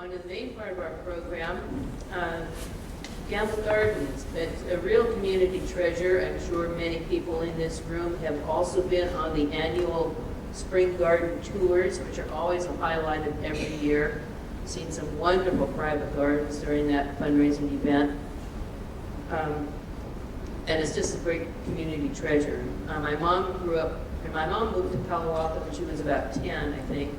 on to the main part of our program. Gamble Gardens, it's a real community treasure. I'm sure many people in this room have also been on the annual spring garden tours, which are always a highlight of every year. Seen some wonderful private gardens during that fundraising event. And it's just a great community treasure. My mom moved to Palo Alto when she was about 10, I think.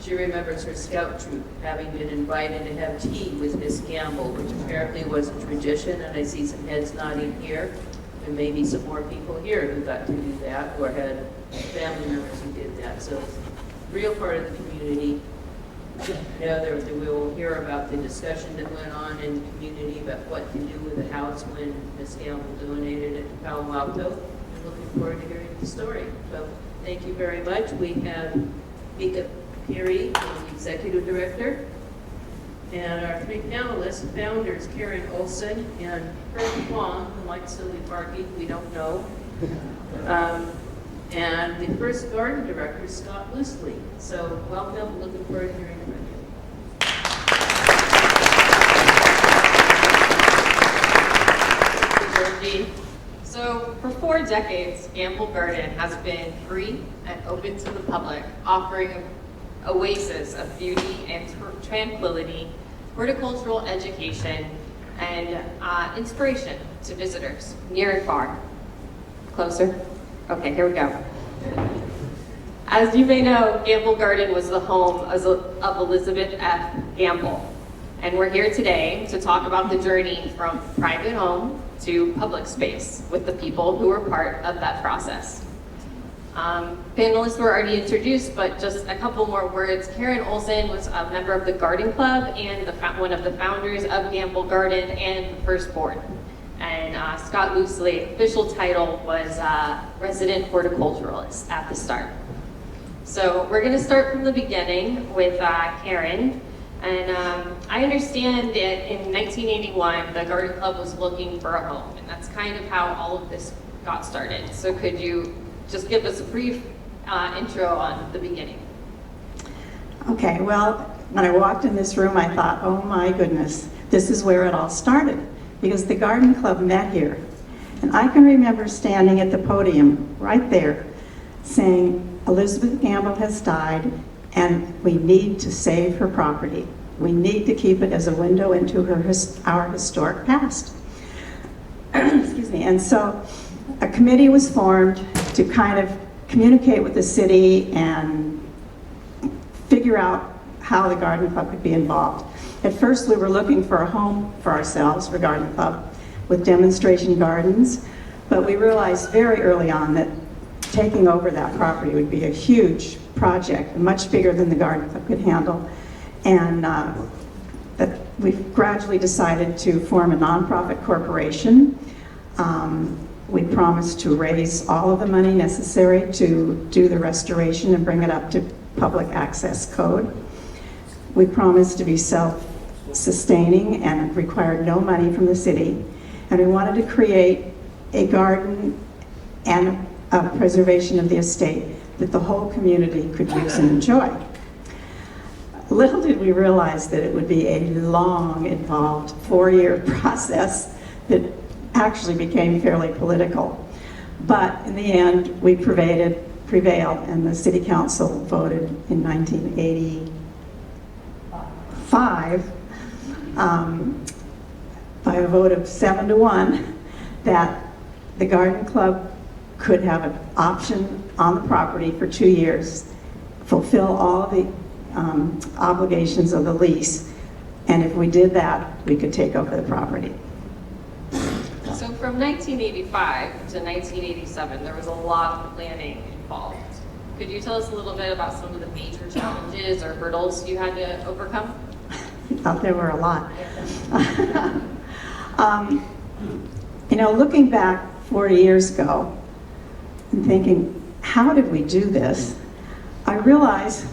She remembers her scout troop having been invited to have tea with Miss Gamble, which apparently was a tradition, and I see some heads nodding here. There may be some more people here who got to do that, or had family members who did that. So it's a real part of the community. You know, we will hear about the discussion that went on in the community about what to do with the house when Miss Gamble donated it to Palo Alto. I'm looking forward to hearing the story. So thank you very much. We have Mica Pirie, the Executive Director, and our three panelists, founders, Karen Olson and Kurt Wong, who might still be parking, we don't know. And the first garden director, Scott Loosley. So welcome, looking forward to hearing from you. So for 4 decades, Gamble Garden has been free and open to the public, offering an oasis of beauty and tranquility, horticultural education, and inspiration to visitors near and far. Closer? Okay, here we go. As you may know, Gamble Garden was the home of Elizabeth F. Gamble. And we're here today to talk about the journey from private home to public space with the people who were part of that process. Panelists were already introduced, but just a couple more words. Karen Olson was a member of the Garden Club and one of the founders of Gamble Garden and the first board. And Scott Loosley, official title was resident horticulturalist at the start. So we're going to start from the beginning with Karen. And I understand that in 1981, the Garden Club was looking for a home, and that's kind of how all of this got started. So could you just give us a brief intro on the beginning? Okay, well, when I walked in this room, I thought, oh my goodness, this is where it all started, because the Garden Club met here. And I can remember standing at the podium right there saying, Elizabeth Gamble has died, and we need to save her property. We need to keep it as a window into our historic past. Excuse me. And so a committee was formed to kind of communicate with the city and figure out how the Garden Club could be involved. At first, we were looking for a home for ourselves for Garden Club with demonstration gardens, but we realized very early on that taking over that property would be a huge project, much bigger than the Garden Club could handle, and that we've gradually decided to form a nonprofit corporation. We promised to raise all of the money necessary to do the restoration and bring it up to public access code. We promised to be self-sustaining and required no money from the city, and we wanted to create a garden and a preservation of the estate that the whole community could use and enjoy. Little did we realize that it would be a long, involved 4-year process that actually became fairly political. But in the end, we prevailed, and the City Council voted in 1985 by a vote of 7-1 that the Garden Club could have an option on the property for 2 years, fulfill all the obligations of the lease, and if we did that, we could take over the property. So from 1985 to 1987, there was a lot of planning involved. Could you tell us a little bit about some of the major challenges or hurdles you had to overcome? I thought there were a lot. You know, looking back 40 years ago and thinking, how did we do this? I realized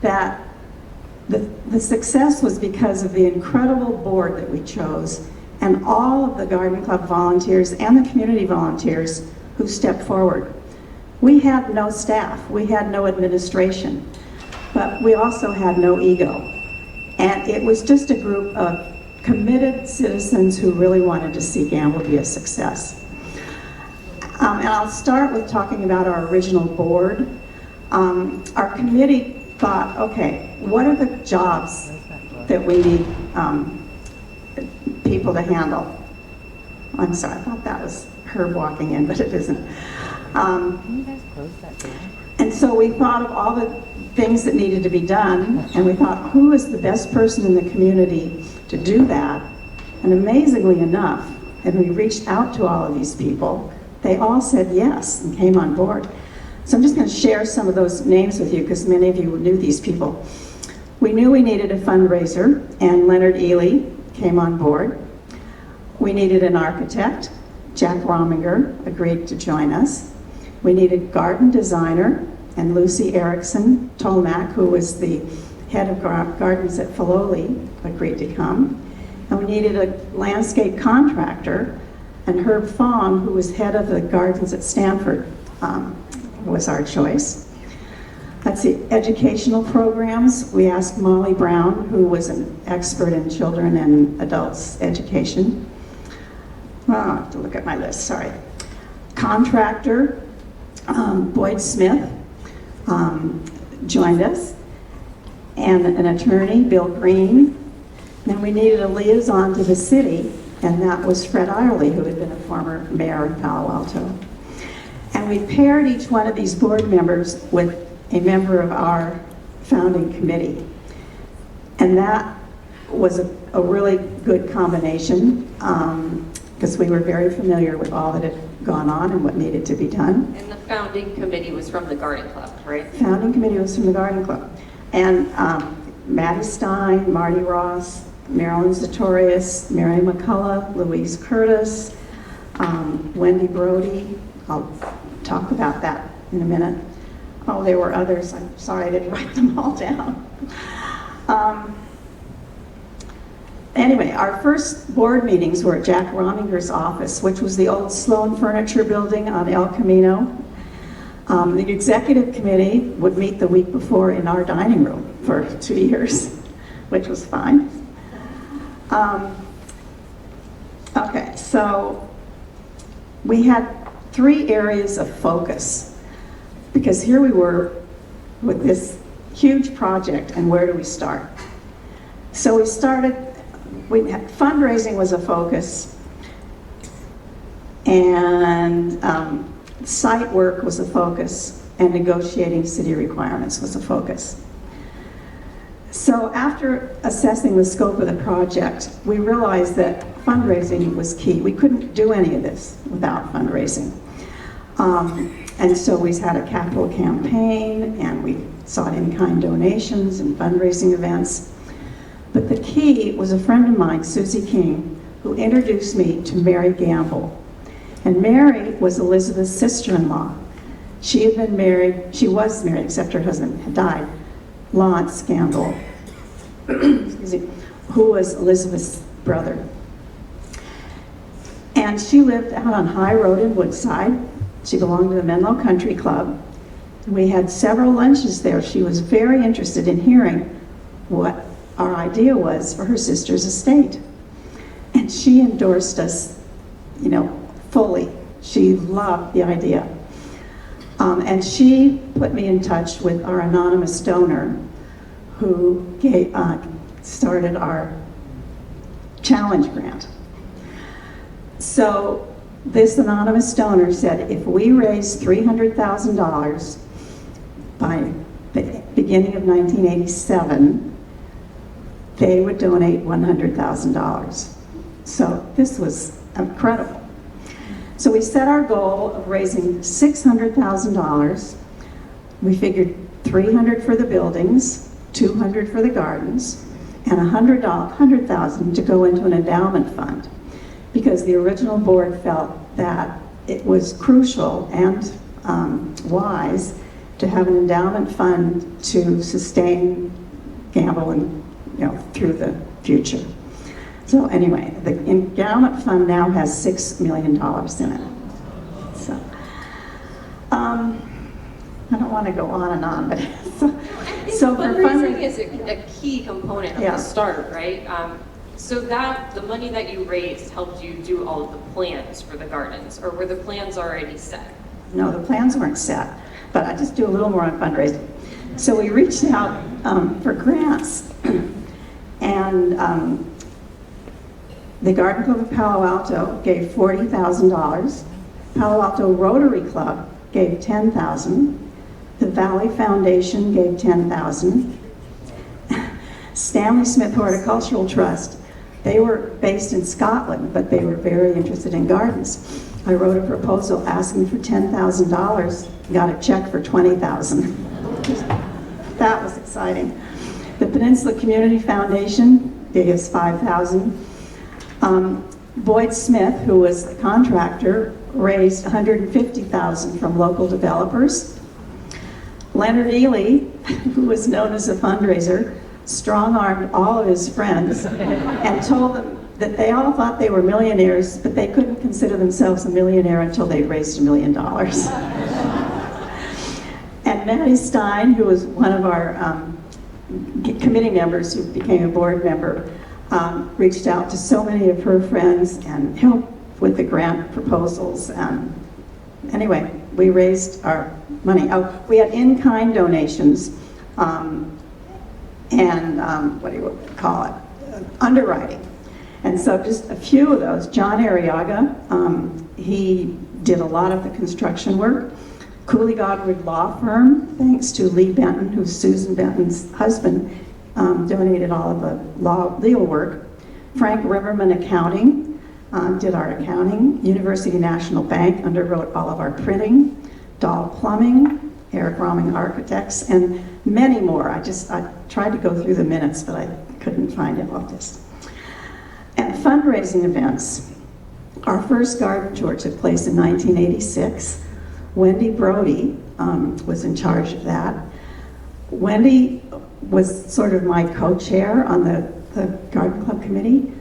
that the success was because of the incredible board that we chose and all of the Garden Club volunteers and the community volunteers who stepped forward. We had no staff, we had no administration, but we also had no ego. And it was just a group of committed citizens who really wanted to see Gamble be a success. And I'll start with talking about our original board. Our committee thought, okay, what are the jobs that we need people to handle? I'm sorry, I thought that was Herb walking in, but it isn't. Can you guys close that door? And so we thought of all the things that needed to be done, and we thought, who is the best person in the community to do that? And amazingly enough, and we reached out to all of these people, they all said yes and came on board. So I'm just going to share some of those names with you because many of you knew these people. We knew we needed a fundraiser, and Leonard Ely came on board. We needed an architect. Jack Rominger agreed to join us. We needed a garden designer, and Lucy Erickson Tolmack, who was the head of gardens at Filoli, agreed to come. And we needed a landscape contractor, and Herb Fong, who was head of the gardens at Stanford, was our choice. Let's see, educational programs. We asked Molly Brown, who was an expert in children and adults education. Oh, I have to look at my list, sorry. Contractor, Boyd Smith joined us, and an attorney, Bill Green. Then we needed a liaison to the city, and that was Fred Irely, who had been a former mayor of Palo Alto. And we paired each one of these board members with a member of our founding committee. And that was a really good combination because we were very familiar with all that had gone on and what needed to be done. And the founding committee was from the Garden Club, right? Founding committee was from the Garden Club. And Maddie Stein, Marty Ross, Marilyn Zatorius, Mary McCullough, Louise Curtis, Wendy Brody. I'll talk about that in a minute. Oh, there were others. I'm sorry I didn't write them all down. Anyway, our first board meetings were at Jack Rominger's office, which was the old Sloan Furniture Building on El Camino. The executive committee would meet the week before in our dining room for 2 years, which was fine. Okay, so we had 3 areas of focus because here we were with this huge project, and where do we start? So fundraising was a focus, and site work was a focus, and negotiating city requirements was a focus. So after assessing the scope of the project, we realized that fundraising was key. We couldn't do any of this without fundraising. And so we had a capital campaign, and we sought in-kind donations and fundraising events. But the key was a friend of mine, Susie King, who introduced me to Mary Gamble. And Mary was Elizabeth's sister-in-law. She was married, except her husband had died, Lawrence Gamble, excuse me, who was Elizabeth's brother. And she lived out on High Road in Woodside. She belonged to the Menlo Country Club. We had several lunches there. She was very interested in hearing what our idea was for her sister's estate. And she endorsed us, fully. She loved the idea. And she put me in touch with our anonymous donor who started our challenge grant. So this anonymous donor said if we raise $300,000 by the beginning of 1987, they would donate $100,000. So this was incredible. So we set our goal of raising $600,000. We figured $300 for the buildings, $200 for the gardens, and $100,000 to go into an endowment fund, because the original board felt that it was crucial and wise to have an endowment fund to sustain Gamble and through the future. So anyway, the endowment fund now has $6 million in it. So, I don't want to go on and on, but So for fundraising is a key component of Yeah. the start, right? So that the money that you raised helped you do all of the plans for the gardens, or were the plans already set? No, the plans weren't set, but I just do a little more on fundraising. So we reached out for grants, and the Garden Club of Palo Alto gave $40,000. Palo Alto Rotary Club gave $10,000. The Valley Foundation gave $10,000. Stanley Smith Horticultural Trust, they were based in Scotland, but they were very interested in gardens. I wrote a proposal asking for $10,000, got a check for $20,000. That was exciting. The Peninsula Community Foundation gave us $5,000. Boyd Smith, who was the contractor, raised $150,000 from local developers. Leonard Ely, who was known as a fundraiser, strong-armed all of his friends and told them that they all thought they were millionaires, but they couldn't consider themselves a millionaire until they'd raised $1 million. And Maddie Stein, who was one of our committee members who became a board member, reached out to so many of her friends and helped with the grant proposals. Anyway, we raised our money. Oh, we had in-kind donations and what do you call it? Underwriting. And so just a few of those. John Arriaga, he did a lot of the construction work. Cooley Godward Law Firm, thanks to Lee Benton, who's Susan Benton's husband, donated all of the legal work. Frank Riverman Accounting did our accounting. University National Bank underwrote all of our printing. Dahl Plumbing, Eric Roming Architects, and many more. I tried to go through the minutes, but I couldn't find all of this. And fundraising events. Our first garden tour took place in 1986. Wendy Brody was in charge of that. Wendy was sort of my co-chair on the Garden Club committee.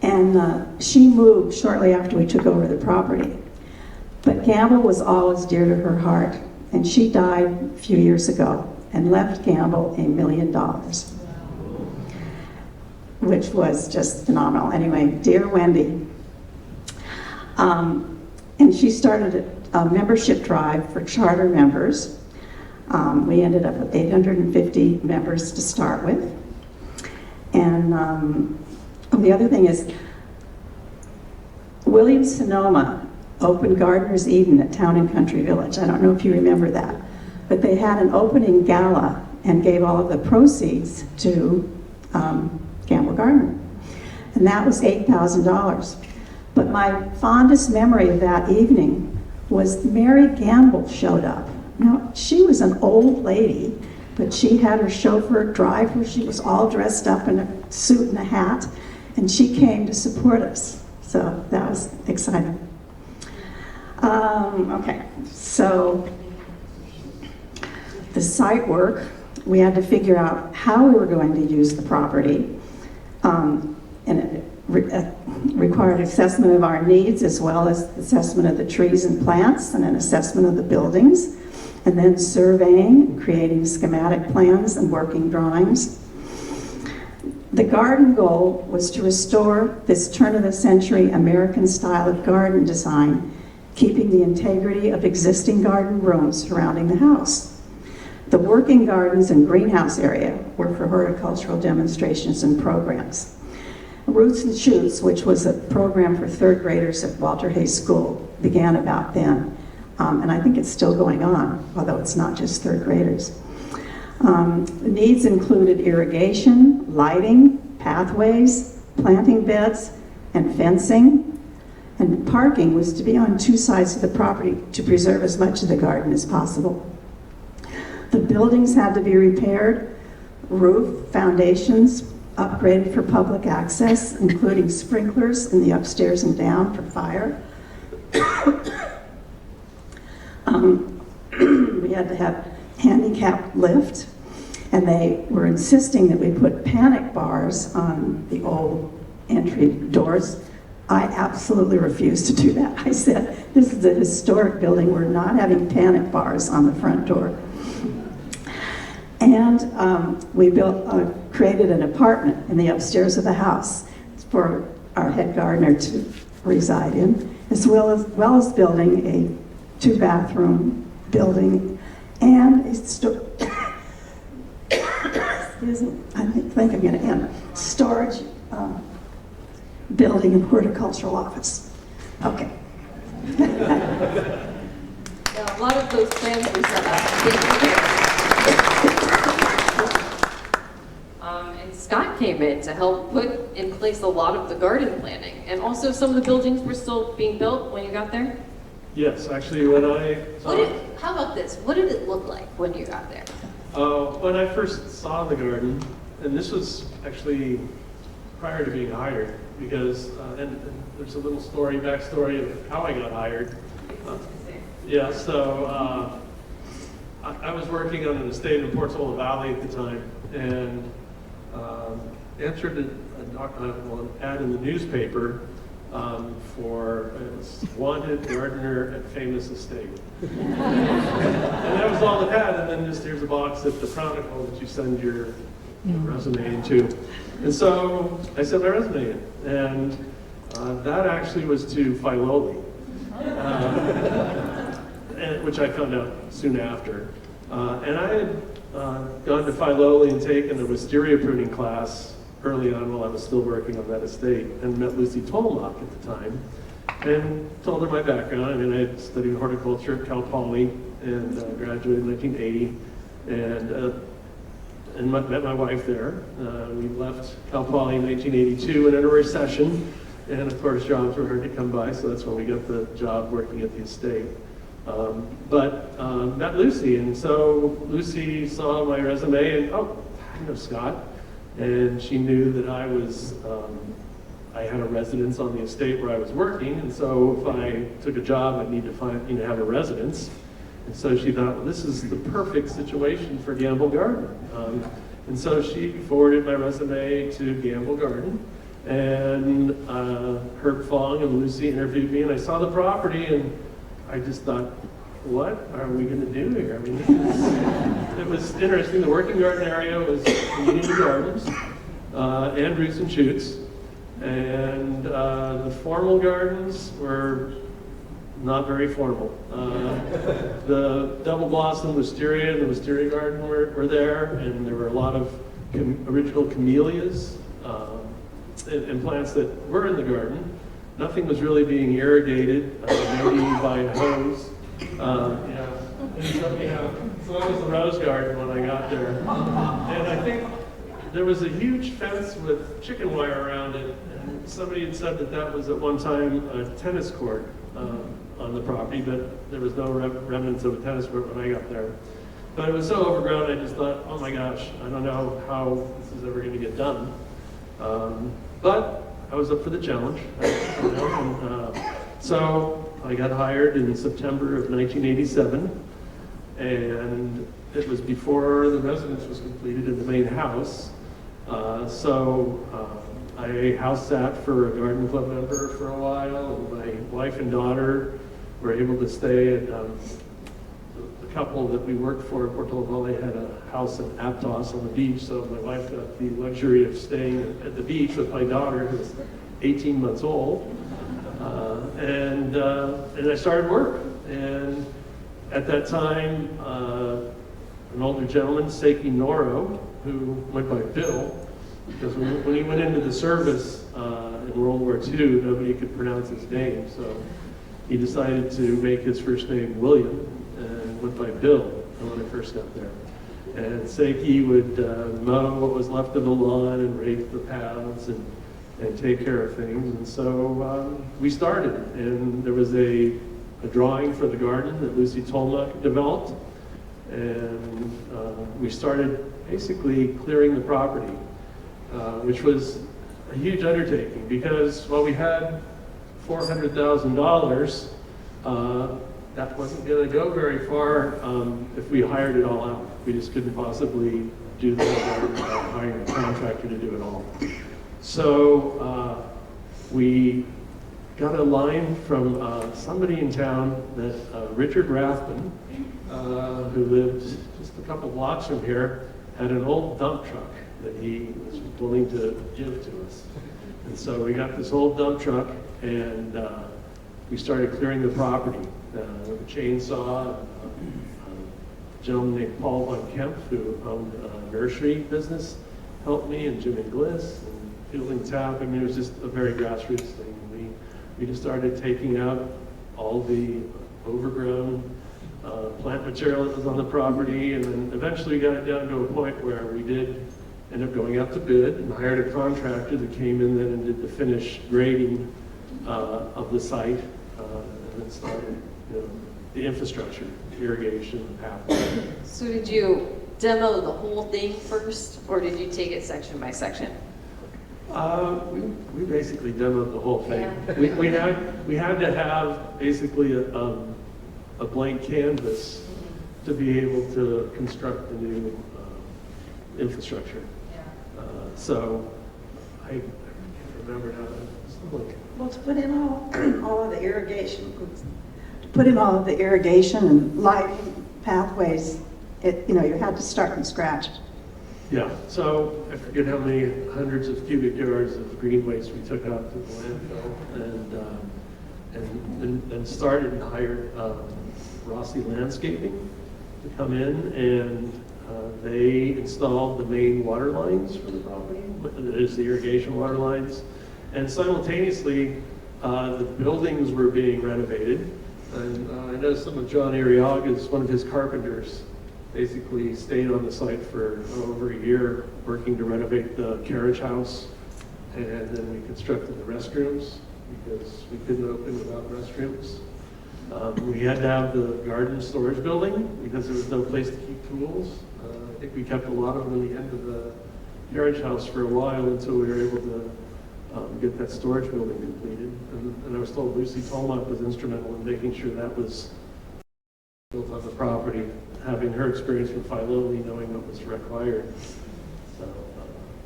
And she moved shortly after we took over the property. But Gamble was always dear to her heart, and she died a few years ago and left Gamble $1 million, which was just phenomenal. Anyway, dear Wendy. And she started a membership drive for charter members. We ended up with 850 members to start with. And the other thing is, Williams-Sonoma opened Gardener's Eden at Town and Country Village. I don't know if you remember that. But they had an opening gala and gave all of the proceeds to Gamble Gardner. And that was $8,000. But my fondest memory of that evening was Mary Gamble showed up. Now, she was an old lady, but she had her chauffeur drive her. She was all dressed up in a suit and a hat, and she came to support us. So that was exciting. Okay, so the site work, we had to figure out how we were going to use the property, and it required assessment of our needs as well as assessment of the trees and plants and an assessment of the buildings, and then surveying and creating schematic plans and working drawings. The garden goal was to restore this turn-of-the-century American style of garden design, keeping the integrity of existing garden rooms surrounding the house. The working gardens and greenhouse area were for horticultural demonstrations and programs. Roots and Shoots, which was a program for third graders at Walter Hayes School, began about then. And I think it's still going on, although it's not just third graders. The needs included irrigation, lighting, pathways, planting beds, and fencing. And parking was to be on two sides of the property to preserve as much of the garden as possible. The buildings had to be repaired, roof, foundations, upgraded for public access, including sprinklers in the upstairs and down for fire. We had to have handicap lift, and they were insisting that we put panic bars on the old entry doors I absolutely refused to do that. I said, this is a historic building. We're not having panic bars on the front door. And we created an apartment in the upstairs of the house for our head gardener to reside in, as well as building a 2-bathroom building and a excuse me, I think I'm going to end. Storage building and horticultural office. Okay. Yeah, a lot of those plans were set up. And Scott came in to help put in place a lot of the garden planning. And also some of the buildings were still being built when you got there? Yes, actually, when I How about this? What did it look like when you got there? when I first saw the garden, and this was actually prior to being hired, because and there's a little backstory of how I got hired. Yeah, so I was working on an estate in Portola Valley at the time, and answered an ad in the newspaper for it was wanted gardener at famous estate. And that was all it had, and then just here's a box at the Chronicle that you send your resume into. And so I sent my resume in, and that actually was to Filoli, which I found out soon after. And I had gone to Filoli and taken a wisteria pruning class early on while I was still working on that estate, and met Lucy Tolmach at the time, and told her my background. I mean, I had studied horticulture at Cal Poly and graduated in 1980, and met my wife there. We left Cal Poly in 1982 and in a recession, and of course jobs were hard to come by, so that's when we got the job working at the estate. But met Lucy, and so Lucy saw my resume and, oh, I know Scott. And she knew that I had a residence on the estate where I was working, and so if I took a job, I'd need to have a residence. And so she thought, well, this is the perfect situation for Gamble Garden. And so she forwarded my resume to Gamble Garden, and Herb Fong and Lucy interviewed me, and I saw the property, and I just thought, what are we going to do here? I mean, it was interesting. The working garden area was community gardens and roots and shoots, and the formal gardens were not very formal. The double blossom wisteria and the wisteria garden were there, and there were a lot of original camellias and plants that were in the garden. Nothing was really being irrigated, maybe by a hose. So that was the rose garden when I got there. And I think there was a huge fence with chicken wire around it, and somebody had said that was at one time a tennis court on the property, but there was no remnants of a tennis court when I got there. But it was so overgrown, I just thought, oh my gosh, I don't know how this is ever going to get done. But I was up for the challenge. So I got hired in September of 1987, and it was before the residence was completed in the main house. I house sat for a garden club member for a while, and my wife and daughter were able to stay at the couple that we worked for at Portola Valley had a house in Aptos on the beach, so my wife got the luxury of staying at the beach with my daughter, who was 18 months old. And I started work, and at that time, an older gentleman, Seiki Noro, who went by Bill, because when he went into the service in World War II, nobody could pronounce his name, so he decided to make his first name William, and went by Bill when I first got there. And Seiki would mow what was left of the lawn and rake the paths and take care of things. And so we started, and there was a drawing for the garden that Lucy Tolmach developed, and we started basically clearing the property, which was a huge undertaking, because while we had $400,000, that wasn't going to go very far if we hired it all out. We just couldn't possibly do the whole garden without hiring a contractor to do it all. So we got a line from somebody in town that Richard Rathman, who lived just a couple blocks from here, had an old dump truck that he was willing to give to us. And so we got this old dump truck, and we started clearing the property with a chainsaw. A gentleman named Paul Von Kemp, who owned a nursery business, helped me, and Jim Inglis, and Fielding Tap. I mean, it was just a very grassroots thing. We just started taking out all the overgrown plant material that was on the property, and then eventually we got it down to a point where we did end up going out to bid and hired a contractor that came in then and did the finished grading of the site, and then started, the infrastructure, irrigation, pathway. So did you demo the whole thing first, or did you take it section by section? We basically demoed the whole thing. Yeah. We had to have basically a blank canvas to be able to construct the new infrastructure. Yeah. So I can't remember how to. Well, to put in all of the irrigation, and lighting pathways, you had to start from scratch. Yeah, so I forget how many hundreds of cubic yards of green waste we took out to the landfill, and started and hired Rossi Landscaping to come in, and they installed the main water lines for the property, that is the irrigation water lines, and simultaneously the buildings were being renovated, and I know some of John Arriaga's, one of his carpenters, basically stayed on the site for over a year working to renovate the carriage house, and then we constructed the restrooms because we couldn't open without restrooms. We had to have the garden storage building because there was no place to keep tools. I think we kept a lot of them in the end of the carriage house for a while until we were able to get that storage building completed. And I was told Lucy Tolmont was instrumental in making sure that was built on the property, having her experience with Filoli, knowing what was required. So,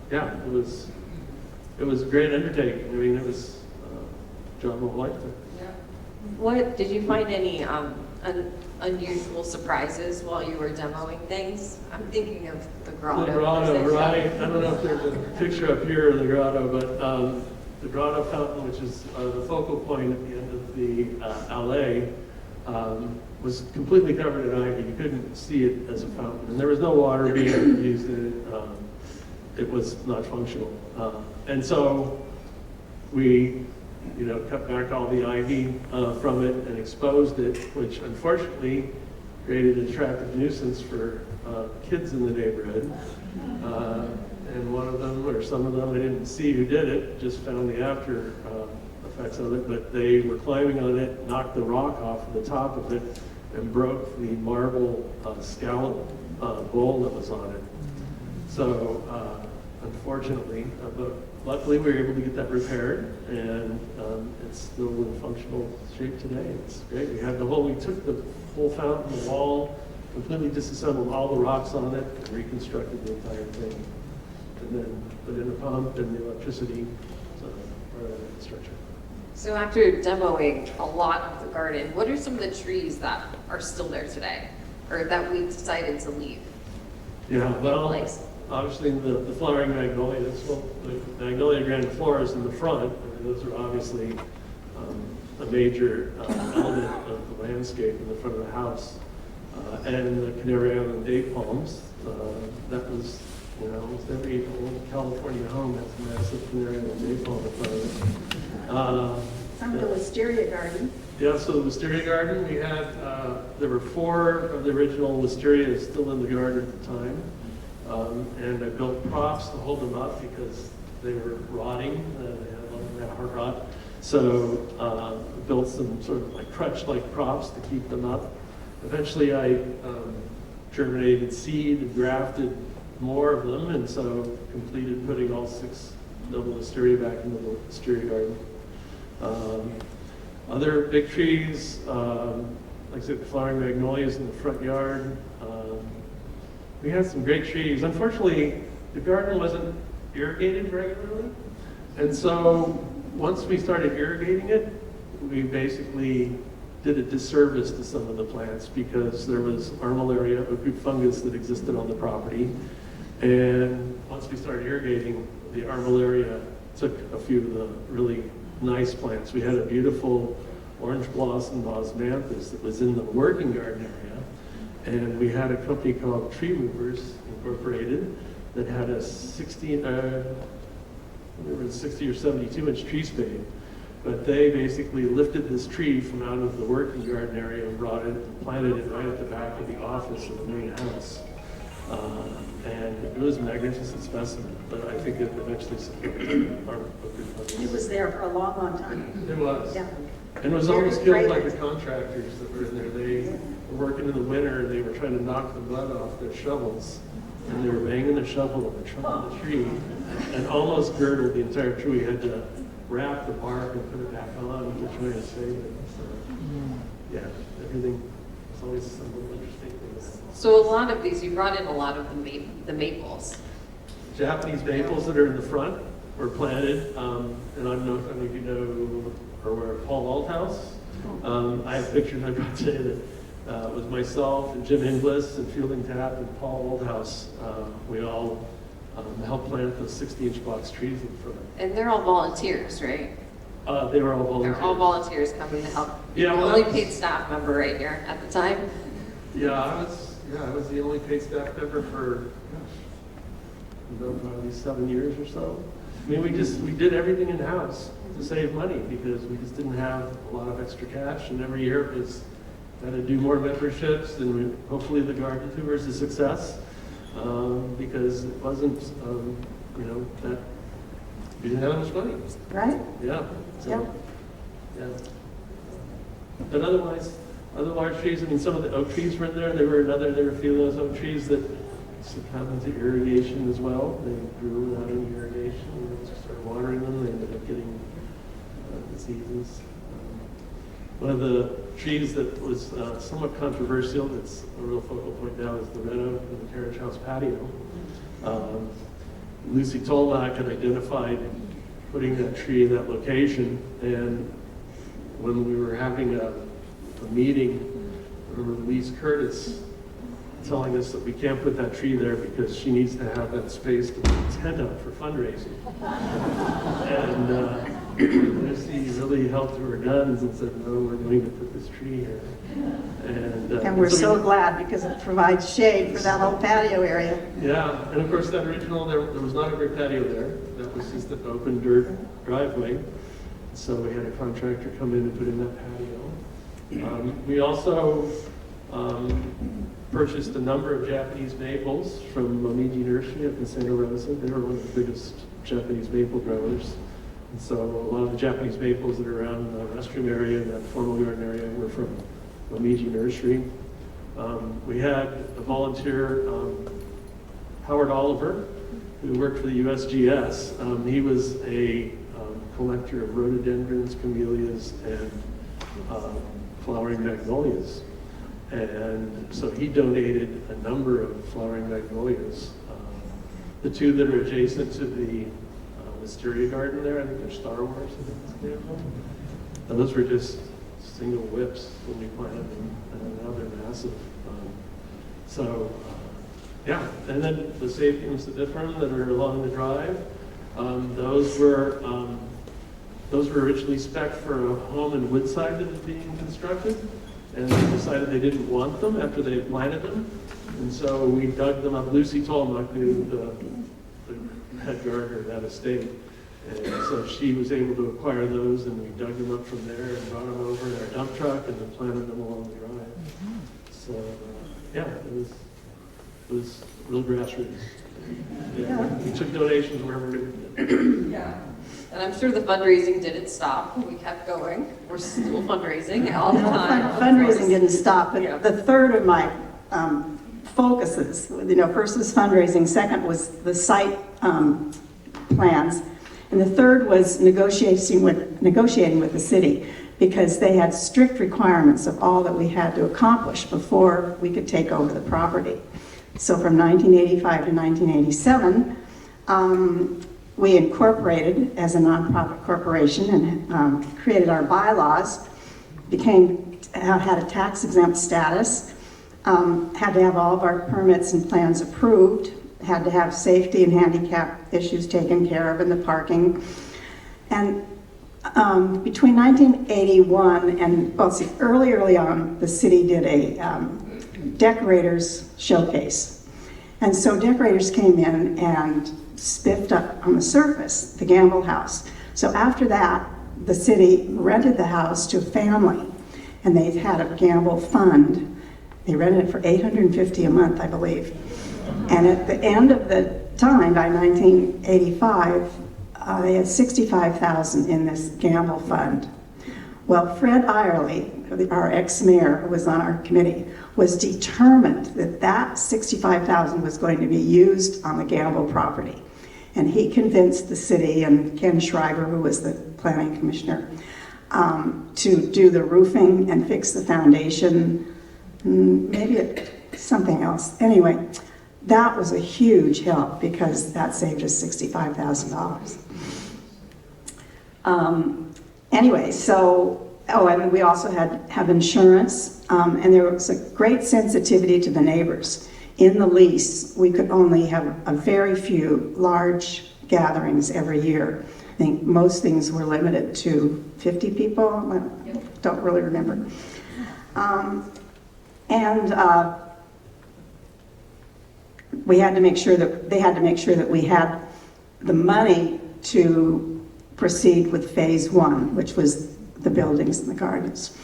yeah, it was a great undertaking. I mean, it was a job of a lifetime. Yeah. What did you find any unusual surprises while you were demoing things? I'm thinking of the grotto. The grotto, right? I don't know if there's a picture up here of the grotto, but the grotto fountain, which is the focal point at the end of the alley, was completely covered in ivy. You couldn't see it as a fountain, and there was no water being used in it. It was not functional, and so we, cut back all the ivy from it and exposed it, which unfortunately created an attractive nuisance for kids in the neighborhood. And one of them, or some of them, I didn't see who did it, just found the after effects of it, but they were climbing on it, knocked the rock off of the top of it, and broke the marble scallop bowl that was on it. So unfortunately, but luckily we were able to get that repaired, and it's still in functional shape today. It's great. We took the whole fountain, the wall, completely disassembled all the rocks on it, and reconstructed the entire thing, and then put in a pump and the electricity, so part of the infrastructure. So after demoing a lot of the garden, what are some of the trees that are still there today, or that we decided to leave? Yeah, well, Place? obviously the flowering magnolias, well, the Magnolia grandiflora in the front, I mean, those are obviously a major element of the landscape in the front of the house. And the Canary Island date palms, that was, almost every old California home has a massive Canary Island date palm in front of it. Some of the wisteria garden. Yeah, so the wisteria garden, we had, there were 4 of the original wisterias still in the garden at the time. And I built props to hold them up because they were rotting. They had a lot of that hard rot. So built some sort of like crutch-like props to keep them up. Eventually I germinated seed and grafted more of them, and so completed putting all 6 double wisteria back into the wisteria garden. Other big trees, like I said, the flowering magnolias in the front yard. We had some great trees. Unfortunately, the garden wasn't irrigated regularly, and so once we started irrigating it, we basically did a disservice to some of the plants because there was armillaria, a group fungus that existed on the property. And once we started irrigating, the armillaria took a few of the really nice plants. We had a beautiful orange blossom osmanthus that was in the working garden area. And we had a company called Tree Movers Incorporated that had a 60 or 72-inch tree spade. But they basically lifted this tree from out of the working garden area and brought it and planted it right at the back of the office of the main house. And it was a magnificent specimen, but I think it eventually succumbed to our It was there for a long, long time. It was. Yeah. And it was almost killed by the contractors that were in there. They were working in the winter and they were trying to knock the mud off their shovels. And they were banging the shovel on the trunk of the tree and almost girdled the entire tree. We had to wrap the bark and put it back on to try and save it. So, yeah, everything was always some little interesting things. So a lot of these, you brought in a lot of the maples. Japanese maples that are in the front were planted, and I don't know if any of you know or where Paul Alto House. I have pictures I brought today that it was myself and Jim Inglis and Fielding Tapp and Paul Alto House. We all helped plant those 60-inch box trees in front. And they're all volunteers, right? They were all volunteers. They're all volunteers coming to help. Yeah, The well, only that's- paid staff member right here at the time. I was the only paid staff member for, probably 7 years or so. I mean, we did everything in-house to save money because we just didn't have a lot of extra cash, and every year it was got to do more memberships, and hopefully the garden tour is a success because it wasn't, that we didn't have much money. Right? Yeah. So, Yep. yeah. But otherwise, other large trees, I mean, some of the oak trees were in there. There were a few of those oak trees that succumbed to irrigation as well. They grew without any irrigation. We just started watering them. They ended up getting diseases. One of the trees that was somewhat controversial, that's a real focal point now, is the red oak in the carriage house patio. Lucy Tolbach had identified putting that tree in that location, and when we were having a meeting, I remember Louise Curtis telling us that we can't put that tree there because she needs to have that space to put a tent up for fundraising. And Lucy really held to her guns and said, no, we're going to put this tree here. And we're so glad because it provides shade for that whole patio area. Yeah, and of course that original, there was not a brick patio there. That was just an open dirt driveway. So we had a contractor come in and put in that patio. We also purchased a number of Japanese maples from Momiji Nursery up in Santa Rosa. They were one of the biggest Japanese maple growers. And so a lot of the Japanese maples that are around the restroom area, that formal garden area, were from Momiji Nursery. We had a volunteer, Howard Oliver, who worked for the USGS. He was a collector of rhododendrons, camellias, and flowering magnolias. And so he donated a number of flowering magnolias. The two that are adjacent to the wisteria garden there, I think they're Star Wars. And those were just single whips when we planted them, and now they're massive. Yeah, and then the Sapium sedifera that are along the drive, those were originally spec'd for a home in Woodside that was being constructed, and they decided they didn't want them after they had planted them, and so we dug them up. Lucy Tolbach knew the head gardener of that estate, and so she was able to acquire those, and we dug them up from there and brought them over in our dump truck and then planted them along the drive. So, yeah, it was real grassroots. Yeah, we took donations wherever we could. Yeah. And I'm sure the fundraising didn't stop. We kept going. We're still fundraising all the time. Fundraising didn't stop, Yeah. but the third of my focuses, first was fundraising, second was the site plans, and the third was negotiating with the city, because they had strict requirements of all that we had to accomplish before we could take over the property. So from 1985 to 1987, we incorporated as a nonprofit corporation and created our bylaws, had a tax exempt status, had to have all of our permits and plans approved, had to have safety and handicap issues taken care of in the parking. And between 1981 and, well, see, early on, the city did a decorators showcase. And so decorators came in and spiffed up on the surface the Gamble House. So after that, the city rented the house to a family, and they had a Gamble fund. They rented it for $850 a month, I believe. And at the end of the time, by 1985, they had $65,000 in this Gamble fund. Well, Fred Irely, our ex-mayor who was on our committee, was determined that that $65,000 was going to be used on the Gamble property. And he convinced the city and Ken Schreiber, who was the planning commissioner, to do the roofing and fix the foundation, maybe something else. Anyway, that was a huge help because that saved us $65,000. Anyway, so, and we also have insurance, and there was a great sensitivity to the neighbors. In the lease, we could only have a very few large gatherings every year. I think most things were limited to 50 people. I don't really remember. We had to make sure that they had to make sure that we had the money to proceed with phase one, which was the buildings and the gardens.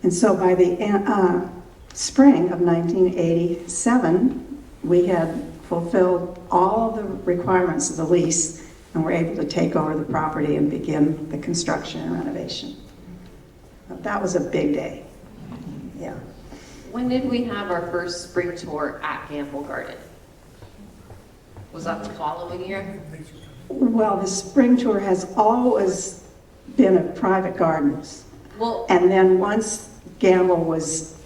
And so by the spring of 1987, we had fulfilled all the requirements of the lease and were able to take over the property and begin the construction and renovation. That was a big day. Yeah. When did we have our first spring tour at Gamble Garden? Was that the following year? Well, the spring tour has always been at private gardens. Well, And then once Gamble was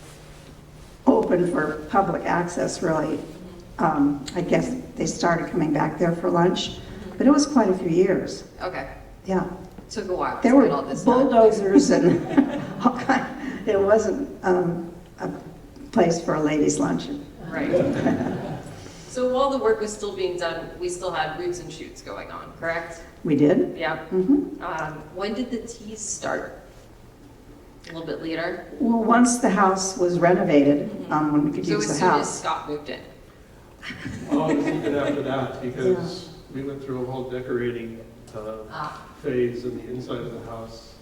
open for public access, really, I guess they started coming back there for lunch. But it was quite a few years. okay, Yeah. took a while to There were get all this done. bulldozers and all kind. It wasn't a place for a ladies' luncheon. Right. So while the work was still being done, we still had roots and shoots going on, correct? We did. Yeah. Mhm. When did the teas start? A little bit later? Well, once the house was renovated, when we could So use as the soon as house. Scott moved in? Oh, it was even after that, because we went through a whole decorating phase in the inside of the house,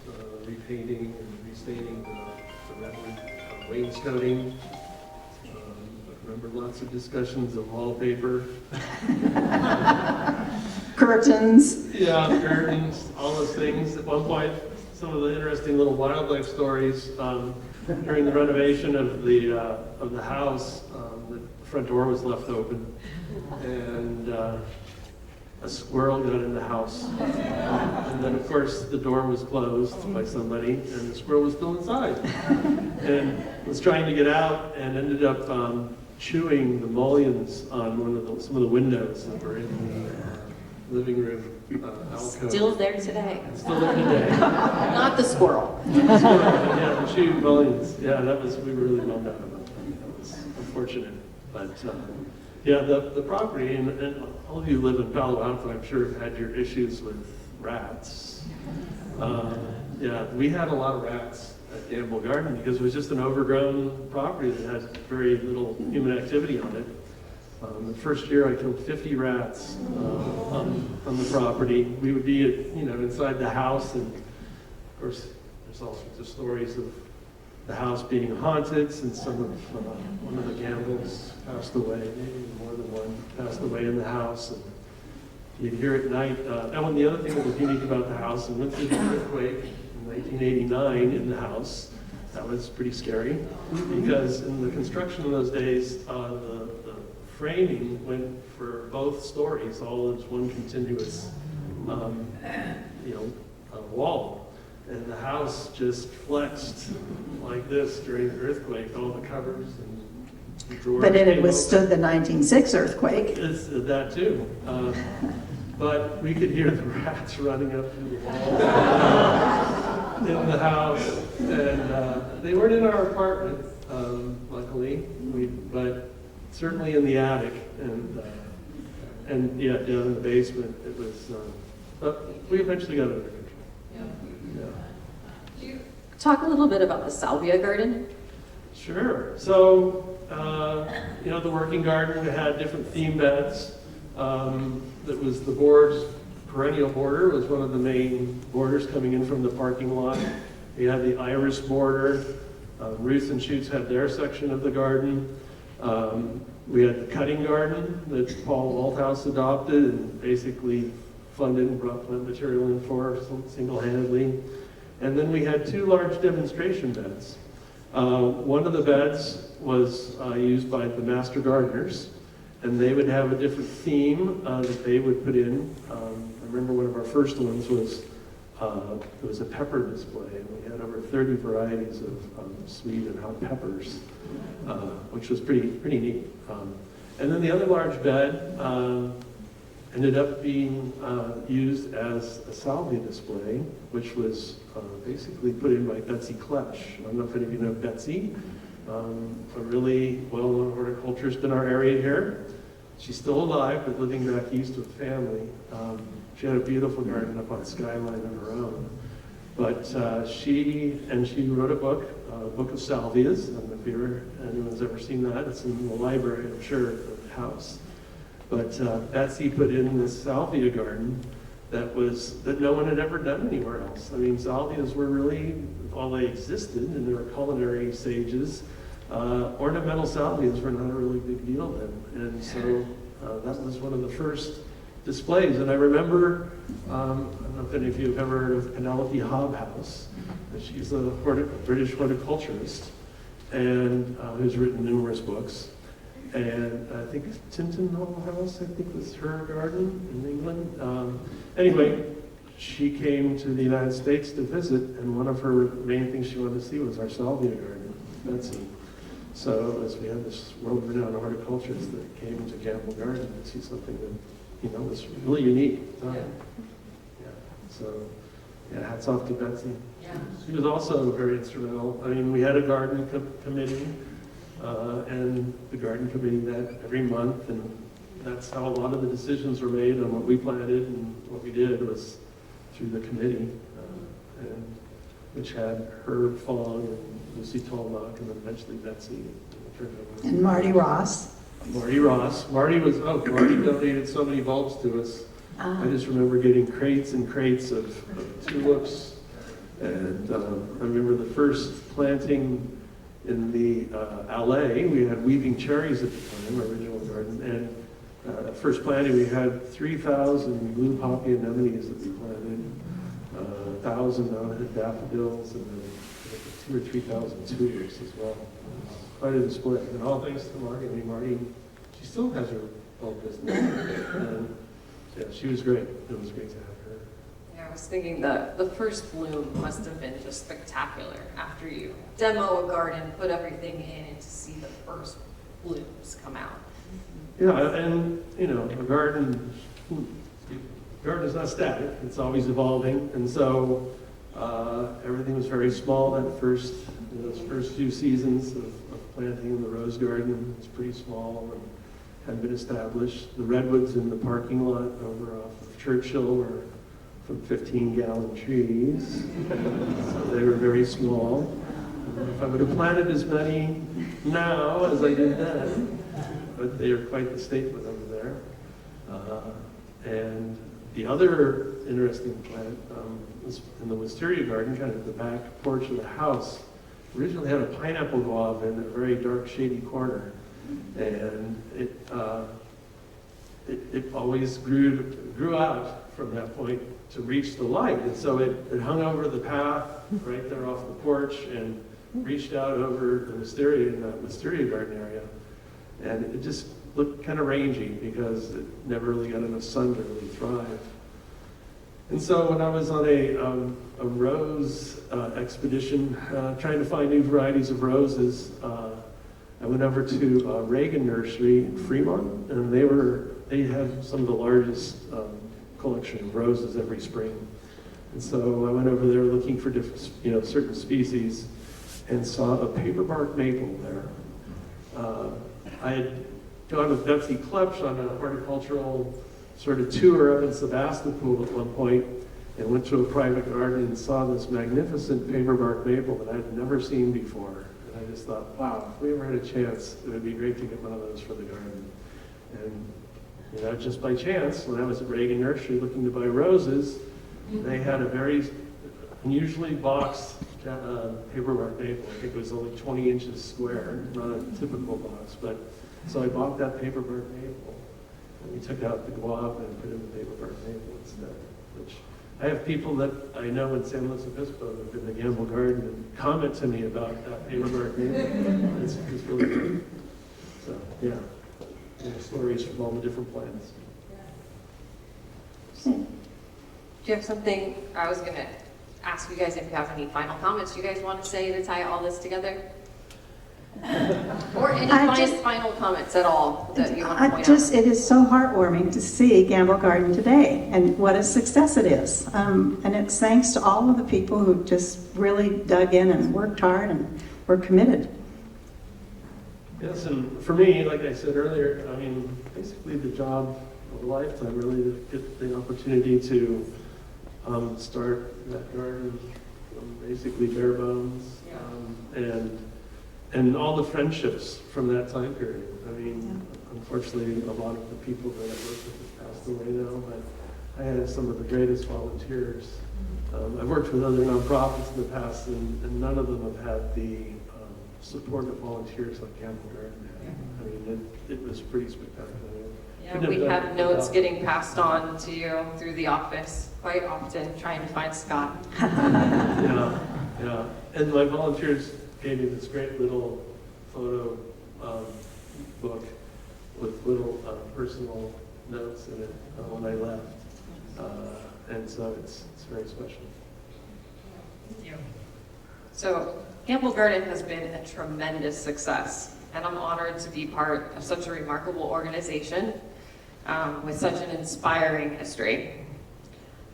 repainting and restaining the redwood wainscoting. I remember lots of discussions of wallpaper. Curtains. Yeah, curtains, all those things. At one point, some of the interesting little wildlife stories during the renovation of the house. The front door was left open, and a squirrel got in the house. And then, of course, the door was closed by somebody, and the squirrel was still inside, and was trying to get out, and ended up chewing the mullions on some of the windows that were in the living room alcove. Still there today. Still there today. Not the squirrel. Yeah, the chewed mullions. Yeah, we were really bummed out about that. That was unfortunate. But yeah, the property, and all of you live in Palo Alto, I'm sure have had your issues with rats. Yeah, we had a lot of rats at Gamble Garden because it was just an overgrown property that had very little human activity on it. The first year I killed 50 rats on the property. We would be inside the house, and of course there's all sorts of stories of the house being haunted since one of the Gambles passed away, maybe more than one passed away in the house. And you'd hear at night. And the other thing that was unique about the house, and went through the earthquake in 1989 in the house. That was pretty scary because in the construction of those days, the framing went for both stories, all as one continuous, wall. And the house just flexed like this during the earthquake, all the cupboards and the drawers. But it had came withstood open. the 1906 earthquake. It's that too. but we could hear the rats running up through the walls in the house. And they weren't in our apartment, luckily, but certainly in the attic. And yeah, down in the basement, it was, but we eventually got it under control. Yeah. Talk a little bit about the salvia garden. Sure. So, the working garden had different theme beds. That was the board's perennial border was one of the main borders coming in from the parking lot. We had the iris border. Ruth and Shoots had their section of the garden. We had the cutting garden that Paul Althouse adopted and basically funded and brought plant material in for single-handedly. And then we had 2 large demonstration beds. One of the beds was used by the master gardeners, and they would have a different theme that they would put in. I remember one of our first ones was it was a pepper display, and we had over 30 varieties of sweet and hot peppers, which was pretty neat. And then the other large bed ended up being used as a salvia display, which was basically put in by Betsy Klesch. I don't know if any of you know Betsy, a really well-known horticulturist in our area here. She's still alive, but living back east with family. She had a beautiful garden up on Skyline of her own. But she wrote a book of salvias. I don't know if anyone's ever seen that. It's in the library, I'm sure, of the house. But Betsy put in this salvia garden that no one had ever done anywhere else. I mean, salvias were really, all they existed, and they were culinary sages. Ornamental salvias were not a really big deal then. And so that was one of the first displays. And I remember, I don't know if any of you have ever heard of Penelope Hobhouse. She's a British horticulturist and who's written numerous books. And I think Tinton House, I think was her garden in England. Anyway, she came to the United States to visit, and one of her main things she wanted to see was our salvia garden, Betsy. So as we had this world-renowned horticulturist that came to Campbell Garden to see something that, was really unique at the time. Yeah. So, hats off to Betsy. Yeah. She was also very instrumental. I mean, we had a garden committee, and the garden committee met every month, and that's how a lot of the decisions were made on what we planted, and what we did was through the committee, and which had Herb Fong and Lucy Tolmach, and then eventually Betsy. And Marty Ross. Marty donated so many bulbs to us. I just remember getting crates and crates of tulips, and I remember the first planting in the alley. We had weeping cherries at the time, original garden, and at first planting we had 3,000 blue poppy anemones that we planted, 1,000 mounted daffodils, and then 2,000 or 3,000 tulips as well. Quite a display, and all thanks to Marty. I mean, Marty, she still has her bulb business, and yeah, she was great. It was great to have her. Yeah, I was thinking the first bloom must have been just spectacular after you demo a garden, put everything in, and to see the first blooms come out. Yeah, and a garden is not static. It's always evolving, and so everything was very small those first few seasons of planting in the rose garden. Was pretty small and hadn't been established. The redwoods in the parking lot over off of Churchill were from 15-gallon trees, so they were very small. If I would have planted as many now as I did then, but they are quite the statement over there. And the other interesting plant was in the wisteria garden, kind of at the back porch of the house. Originally had a pineapple guava in a very dark, shady corner, and it always grew out from that point to reach the light, and so it hung over the path right there off the porch and reached out over the wisteria in that wisteria garden area, and it just looked kind of rangy because it never really got enough sun to really thrive. And so when I was on a rose expedition, trying to find new varieties of roses, I went over to Reagan Nursery in Fremont, and they had some of the largest collection of roses every spring. And so I went over there looking for different, certain species, and saw a paperbark maple there. I had gone with Betsy Klepsch on a horticultural sort of tour up in Sebastopol at one point, and went to a private garden and saw this magnificent paperbark maple that I had never seen before. And I just thought, wow, if we ever had a chance, it would be great to get one of those for the garden. And just by chance, when I was at Reagan Nursery looking to buy roses, they had a very unusually boxed paperbark maple. I think it was only 20 inches square, not a typical box. But so I bought that paperbark maple, and we took out the guava and put in the paperbark maple instead. Which I have people that I know in San Luis Obispo that have been to Gamble Garden and comment to me about that paperbark maple. It's really good. So yeah, stories from all the different plants. Okay. Do you have something, I was going to ask you guys if you have any final comments you guys want to say to tie all this together? Or any final comments at all that you want to point out? It is so heartwarming to see Gamble Garden today and what a success it is. And it's thanks to all of the people who just really dug in and worked hard and were committed. Yes, and for me, like I said earlier, I mean, basically the job of a lifetime, really, to get the opportunity to start that garden from basically bare bones, and all the friendships from that time period. I mean, unfortunately, a lot of the people that I worked with have passed away now, but I had some of the greatest volunteers. I've worked with other nonprofits in the past, and none of them have had the support of volunteers like Gamble Garden had. I mean, it was pretty spectacular. Yeah, we have notes getting passed on to you through the office quite often, trying to find Scott. Yeah. And my volunteers gave me this great little photo book with little personal notes in it when I left. And so it's very special. Thank you. So Gamble Garden has been a tremendous success, and I'm honored to be part of such a remarkable organization with such an inspiring history.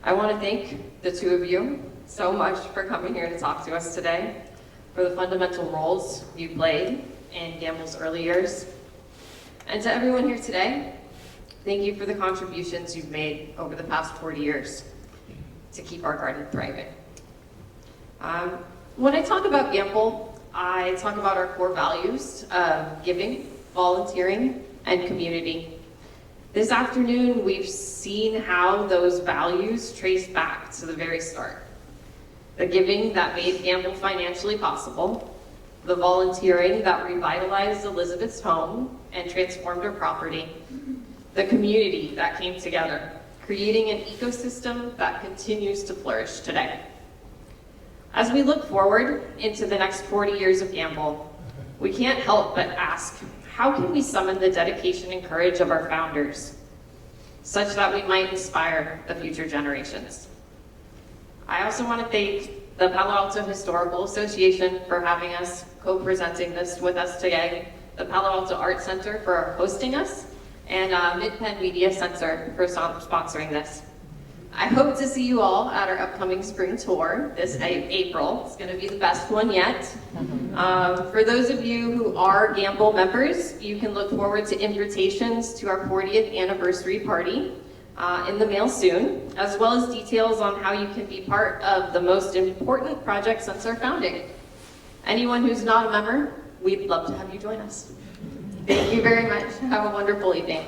I want to thank the two of you so much for coming here to talk to us today, for the fundamental roles you played in Gamble's early years. And to everyone here today, thank you for the contributions you've made over the past 40 years to keep our garden thriving. When I talk about Gamble, I talk about our core values of giving, volunteering, and community. This afternoon, we've seen how those values trace back to the very start. The giving that made Gamble financially possible, the volunteering that revitalized Elizabeth's home and transformed her property, the community that came together, creating an ecosystem that continues to flourish today. As we look forward into the next 40 years of Gamble, we can't help but ask, how can we summon the dedication and courage of our founders, such that we might inspire the future generations? I also want to thank the Palo Alto Historical Association for having us, co-presenting this with us today, the Palo Alto Art Center for hosting us, and Mid-Penn Media Center for sponsoring this. I hope to see you all at our upcoming spring tour this April. It's going to be the best one yet. For those of you who are Gamble members, you can look forward to invitations to our 40th anniversary party in the mail soon, as well as details on how you can be part of the most important project since our founding. Anyone who's not a member, we'd love to have you join us. Thank you very much. Have a wonderful evening.